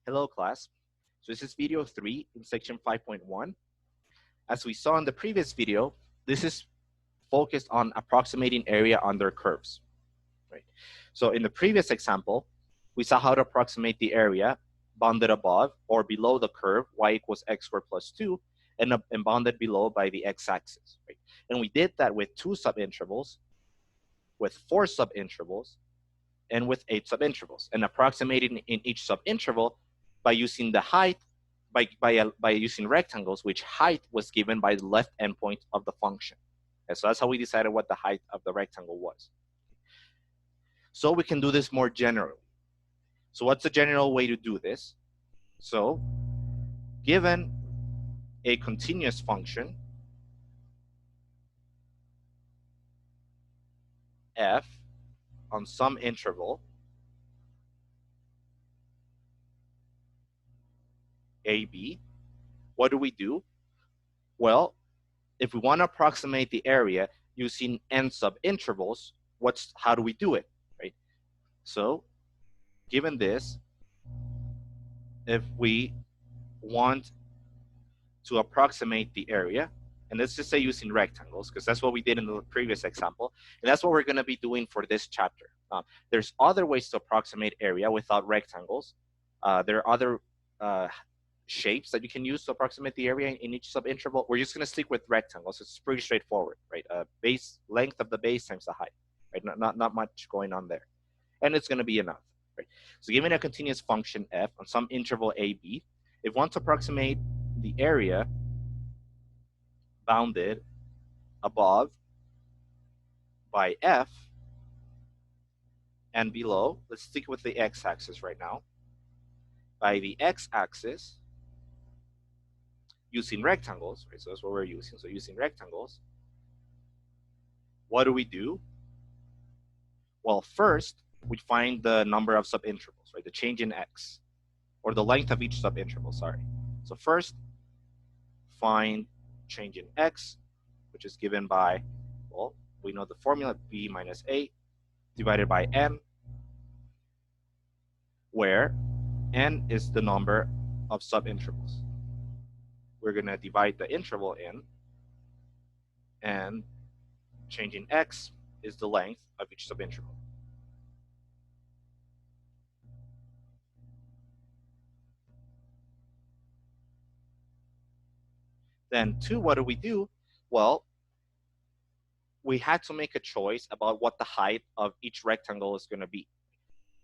Hello class. So this is video 3 in section 5.1. As we saw in the previous video, this is focused on approximating area under curves. Right. So in the previous example, we saw how to approximate the area bounded above or below the curve y equals x squared plus 2 and bounded below by the x-axis. Right. And we did that with 2 subintervals, with 4 subintervals, and with 8 subintervals, and approximating in each subinterval by using the height, by using rectangles, which height was given by the left endpoint of the function. And so that's how we decided what the height of the rectangle was. So we can do this more generally. So what's the general way to do this? So given a continuous function, f on some interval AB, what do? Well, if we want to approximate the area using n subintervals, how do we do it, right? So given this, if we want to approximate the area, and let's just say using rectangles, because that's what we did in the previous example, and that's what we're going to be doing for this chapter. There's other ways to approximate area without rectangles. There are other shapes that you can use to approximate the area in each subinterval. We're just going to stick with rectangles. It's pretty straightforward, right? Base length of the base times the height, right? Not much going on there, and it's going to be enough, right? So given a continuous function f on some interval AB, if we want to approximate the area bounded above by f and below, let's stick with the x-axis right now, by the x-axis using rectangles, right? So that's what we're using. So using rectangles, what do? Well, first, we find the number of subintervals, right? The change in x, or the length of each subinterval, sorry. So first, find change in x, which is given by, well, we know the formula, b minus a divided by n, where n is the number of subintervals. We're going to divide the interval in, and change in x is the length of each subinterval. Then 2, what do? Well, we had to make a choice about what the height of each rectangle is going to be.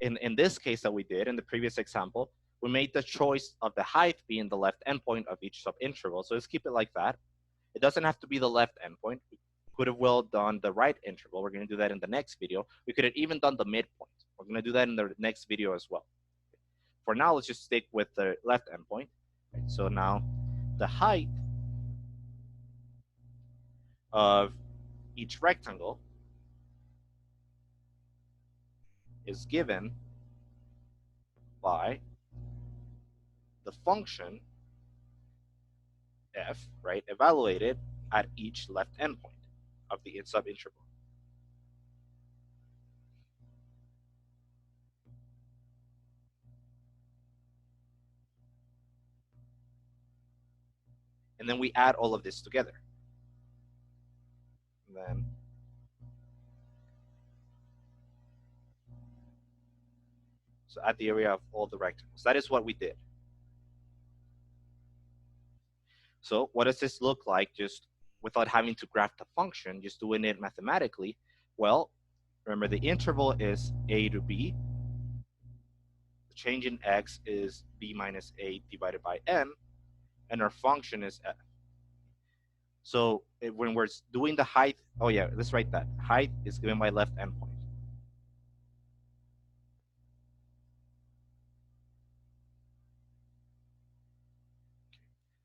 In this case that we did, in the previous example, we made the choice of the height being the left endpoint of each subinterval. So let's keep it like that. It doesn't have to be the left endpoint. We could have well done the right interval. We're going to do that in the next video. We could have even done the midpoint. We're going to do that in the next video as well. For now, let's just stick with the left endpoint. Right, so now the height of each rectangle is given by the function f, right, evaluated at each left endpoint of the subinterval. And then we add all of this together. And then so add the area of all the rectangles. That is what we did. So what does this look like just without having to graph the function, just doing it mathematically? Well, remember the interval is a to b. The change in x is b minus a divided by n, and our function is f. So when we're doing the height, oh yeah, let's write that. Height is given by left endpoint.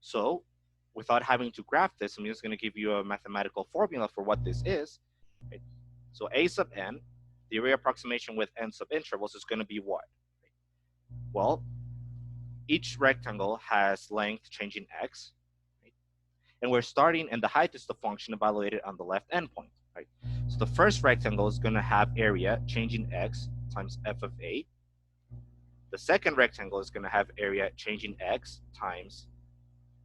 So without having to graph this, I'm just going to give you a mathematical formula for what this is. Right? So a sub n, the area approximation with n subintervals is going to be what? Well, each rectangle has length changing x, right? And we're starting, and the height is the function evaluated on the left endpoint, right? So the first rectangle is going to have area changing x times f of a. The second rectangle is going to have area changing x times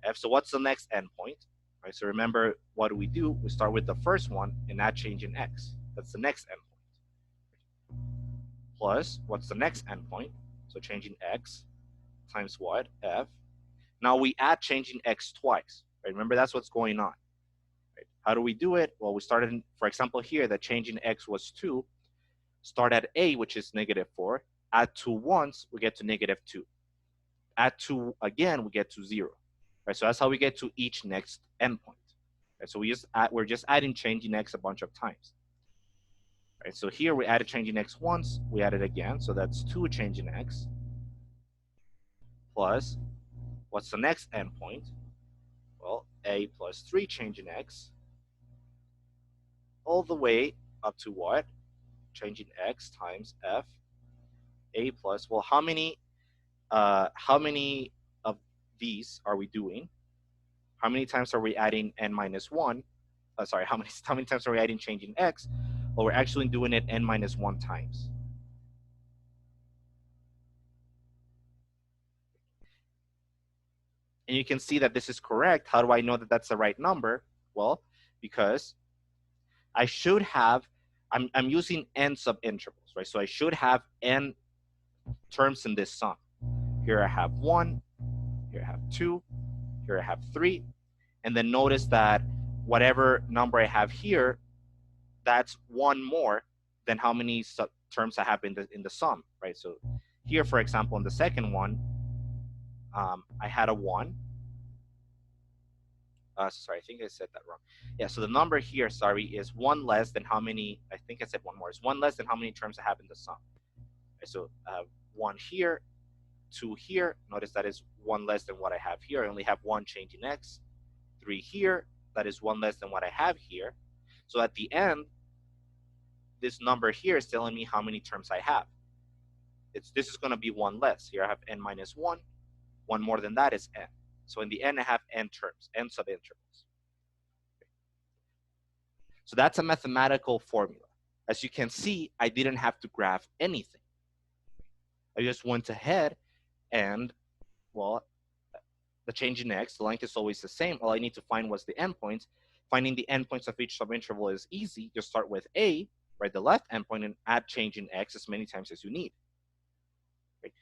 f. So what's the next endpoint? Right, so remember, what do? We start with the first one and add change in x. That's the next endpoint. Plus, what's the next endpoint? So changing x times what? F. Now we add changing x twice. Right? Remember, that's what's going on. Right? How do we do it? Well, we started, for example, here, the change in x was 2. Start at a, which is -4. Add 2 once, we get to -2. Add 2 again, we get to 0. Right? So that's how we get to each next endpoint. Right? So we're just adding changing x a bunch of times. Right? So here we added changing x once, we add it again, so that's 2 changing x plus, what's the next endpoint? Well, a plus 3 changing x, all the way up to what? Changing x times f, a plus, well, how many of these are we doing? How many times are we adding n minus 1? Sorry, how many times are we adding changing x? Well, we're actually doing it n minus 1 times. And you can see that this is correct. How do I know that that's the right number? Well, because I should have, I'm using n subintervals, right? So I should have n terms in this sum. Here I have 1, here I have 2, here I have 3, and then notice that whatever number I have here, that's 1 more than how many terms I have in the sum, right? So here, for example, in the second one, I had a 1. Sorry, I think I said that wrong. Yeah, so the number here, sorry, is 1 less than how many, I think I said 1 more. It's 1 less than how many terms I have in the sum. Okay, so 1 here, 2 here. Notice that is 1 less than what I have here. I only have 1 change in x. 3 here, that is 1 less than what I have here. So at the end, this number here is telling me how many terms I have. This is going to be 1 less. Here I have n minus 1. 1 more than that is n. So in the end, I have n terms, n subintervals. Okay. So that's a mathematical formula. As you can see, I didn't have to graph anything. I just went ahead and, well, the change in x, the length is always the same. All I need to find was the endpoints. Finding the endpoints of each subinterval is easy. Just start with a, right, the left endpoint, and add change in x as many times as you need. Right?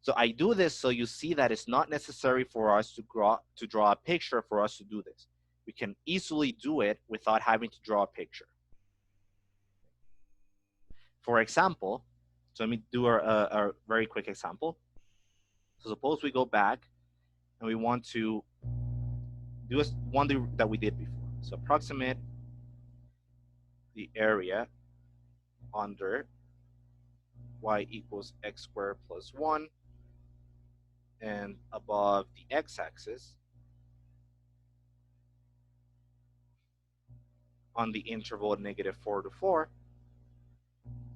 So I do this so you see that it's not necessary for us to draw a picture for us to do this. We can easily do it without having to draw a picture. For example, so let me do a very quick example. So suppose we go back and we want to do one that we did before. So approximate the area under y equals x squared plus 1 and above the x-axis on the interval -4 to 4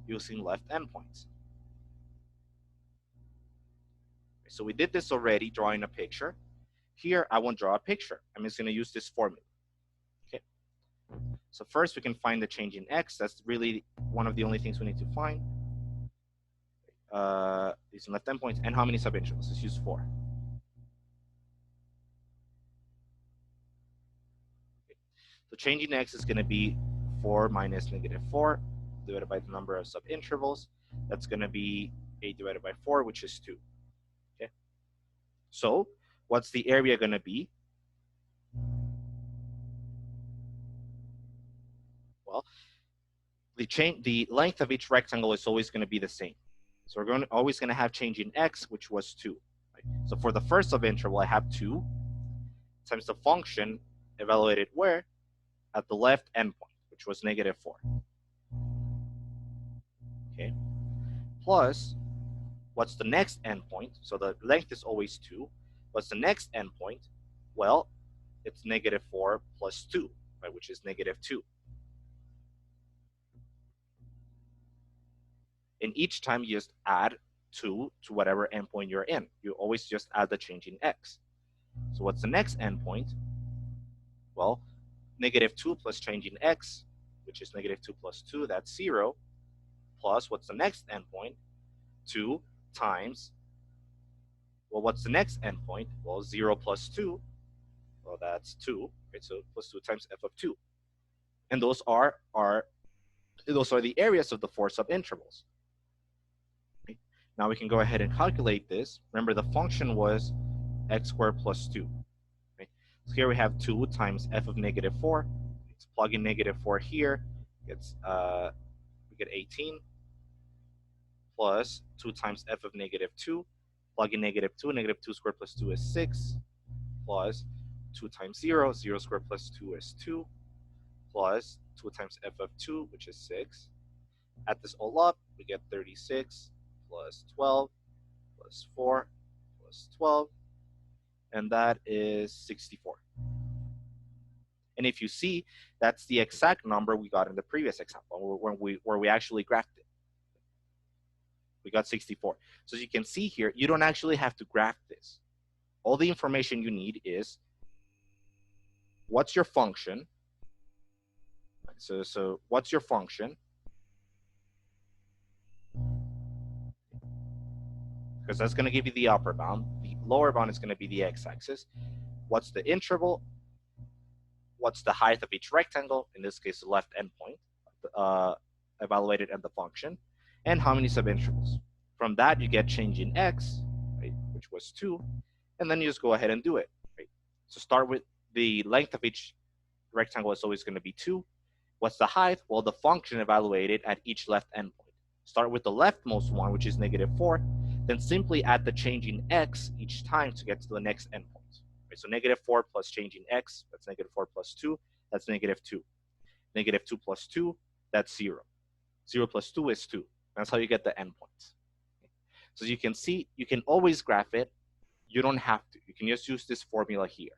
using left endpoints. So we did this already, drawing a picture. Here, I won't draw a picture. I'm just going to use this formula. Okay. So first, we can find the change in x. That's really one of the only things we need to find. Using left endpoints, and how many subintervals? Let's use 4. Okay. So change in x is going to be 4 minus -4 divided by the number of subintervals. That's going to be 8 divided by 4, which is 2. Okay. So what's the area going to be? Well, the length of each rectangle is always going to be the same. So we're always going to have change in x, which was 2. Right? So for the first subinterval, I have 2 times the function evaluated where? At the left endpoint, which was -4. Okay. Plus, what's the next endpoint? So the length is always 2. What's the next endpoint? Well, it's -4 plus 2, right, which is -2. And each time you just add 2 to whatever endpoint you're in. You always just add the change in x. So what's the next endpoint? Well, -2 plus change in x, which is -2 plus 2, that's 0, plus what's the next endpoint? 2 times, well, what's the next endpoint? Well, 0 plus 2, well, that's 2, right? So plus 2 times f of 2. And those are the areas of the 4 subintervals. Okay? Now we can go ahead and calculate this. Remember, the function was x squared plus 2. Okay? So here we have 2 times f of negative 4. Let's plug in negative 4 here. We get 18 plus 2 times f of negative 2. Plug in negative 2 squared plus 2 is 6, plus 2 times 0, 0 squared plus 2 is 2, plus 2 times f of 2, which is 6. Add this all up, we get 36 plus 12 plus 4 plus 12, and that is 64. And if you see, that's the exact number we got in the previous example where we actually graphed it. We got 64. So as you can see here, you don't actually have to graph this. All the information you need is what's your function. So what's your function? Because that's going to give you the upper bound. The lower bound is going to be the x-axis. What's the interval? What's the height of each rectangle? In this case, the left endpoint evaluated at the function. And how many subintervals? From that, you get change in x, right, which was 2. And then you just go ahead and do it. Right? So start with the length of each rectangle is always going to be 2. What's the height? Well, the function evaluated at each left endpoint. Start with the leftmost one, which is negative 4. Then simply add the change in x each time to get to the next endpoint. Right? So negative 4 plus change in x, that's negative 4 plus 2, that's negative 2. Negative 2 plus 2, that's 0. 0 plus 2 is 2. That's how you get the endpoints. So you can see, you can always graph it. You don't have to. You can just use this formula here.